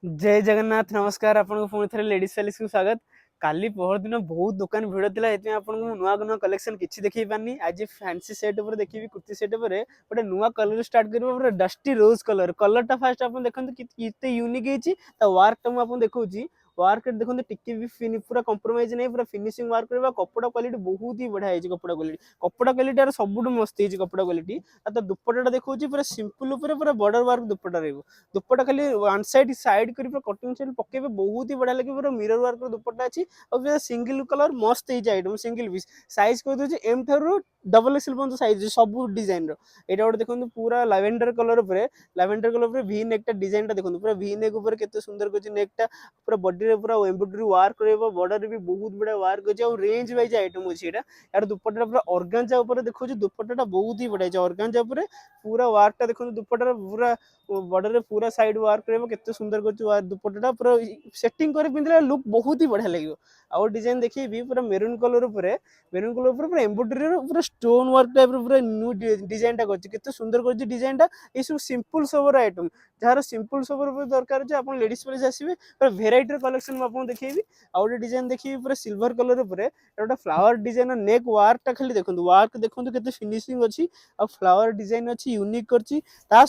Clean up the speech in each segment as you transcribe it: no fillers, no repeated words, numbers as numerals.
जय जगन्नाथ नमस्कार आपको पुणी थे लेडीज साइलिस को स्वागत। काली पहर दिन बहुत दुकान भिड़ था ये आपको नुआ नुआ कलेक्शन किसी देखी पारनी। आज फैंसी सेट उपर देखी कुर्ती सेट उपर गोटे नुआ कलर स्टार्ट कर पूरा डस्टी रोज कलर कलरटा फास्ट आप देखते यूनिक वार्क मुझे देखा वार्क देखो टिके भी पूरा कंप्रोमाइज नहीं पूरा फिनिशिंग वार्क कपड़ा क्वालिटी बहुत ही बढ़िया है। कपड़ा क्वालिटी सब मस्त है कपड़ा क्वालिटी। तो दुपट्टा देखा पूरा सिंपल पूरा बॉर्डर वार्क दुपट्टा रही दुपट्टा खाली वन साइड साइड कर कटिंग साइड पकेबे बहुत ही बढ़िया लगे पूरा मिरर वर्क दुपट्टा अच्छी और सिंगल कलर मस्त है आइटम सिंगल पीस साइज कह दूसरी एम ठार डबल एक्सएल पर्यटन साइज सब डिजाइन यहाँ गोटे देखो पूरा lavender colour V neck design देखो पूरा वी नेक केते सुंदर कर नेकटा पूरा बॉडी पूरा एम्ब्रॉयडरी वर्क रहिबो बॉर्डर भी बहुत बड़ा वर्क अछि और रेंज वाइज आइटम अछि एटा यार दुपट्टा पूरा ऑर्गेन्जा ऊपर देखो दुपट्टा बहुत ही बढ़िया छै ऑर्गेन्जा ऊपर पूरा वर्कटा देखो दुपट्टा पूरा बॉर्डर रे पूरा साइड वर्क रहबो केते सुंदर कर दुपट्टा पूरा सेटिंग कर पिंधले लुक बहुत ही बढ़िया लगियो। आ डिजाइन देखिए भी पूरा मेरून कलर पूरा एम्ब्रॉयडरी पूरा स्टोन वर्क टाइप पूरा न्यू डिजाइन टा करछि केते सुंदर करछि डिजाइन टा ए सब simple sober item jar simple sober दरकार छै आपण लेडीज प्लेस आसीबे पूरा वेराइटी कलेक्शन में आपन देखिबी। आ डिजाइन देखिए पूरा सिल्वर कलर ऊपर एटा फ्लावर डिजाइन नेक वर्क टा खाली देखंतु वर्क देखंतु केते फिनिशिंग अछि आ फ्लावर डिजाइन अछि यूनिक करछि ता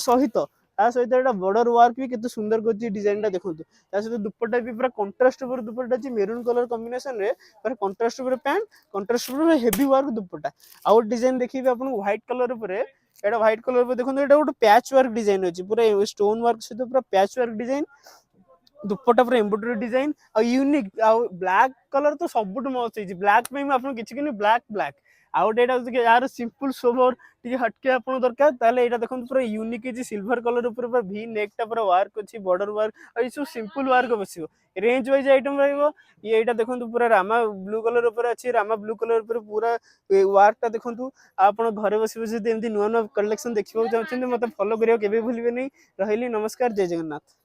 सहित एटा बॉर्डर वर्क भी केते सुंदर करछि डिजाइन टा देखंतु ता सहित दुपट्टा भी पूरा कंट्रास्ट ऊपर दुपट्टा अछि मेरून कलर कॉम्बिनेशन रे पूरा कंट्रास्ट ऊपर पैंट कंट्रास्ट ऊपर हेवी वर्क दुपट्टा। आ डिजाइन देखिबे आपन व्हाइट कलर ऊपर एटा व्हाइट कलर ऊपर देखंतु एटा गोटे पैच वर्क डिजाइन अछि पूरा स्टोन वर्क सहित पूरा पैच वर्क डिजाइन दुपट्टा पूरा एम्ब्रॉयडरी डिजाइन आ यूनिक आ ब्लैक कलर तो सबुठ मस्त है ब्लैक में आपन किछि किनि ब्लैक ब्लैक आ गोटे यार सिंपल सोबर टी हटके आपन दरकार ताले एटा देखन पूरा यूनिक है सिल्वर कलर ऊपर पूरा वी नेक टा पूरा वर्क अछि बॉर्डर वर्क आ सब सिंपल वर्क बसियो रेंज वाइज आइटम रहइबो। ये एटा देखंतु पूरा रामा ब्लू कलर ऊपर अछि रामा ब्लू कलर ऊपर पूरा वर्क टा देखंतु आपन घरे बसी बसी एमती नुआ नुआ कलेक्शन देखिबो चाहछन मते फॉलो करियो केबे भूलिबे नहीं। रहिली नमस्कार जय जगन्नाथ।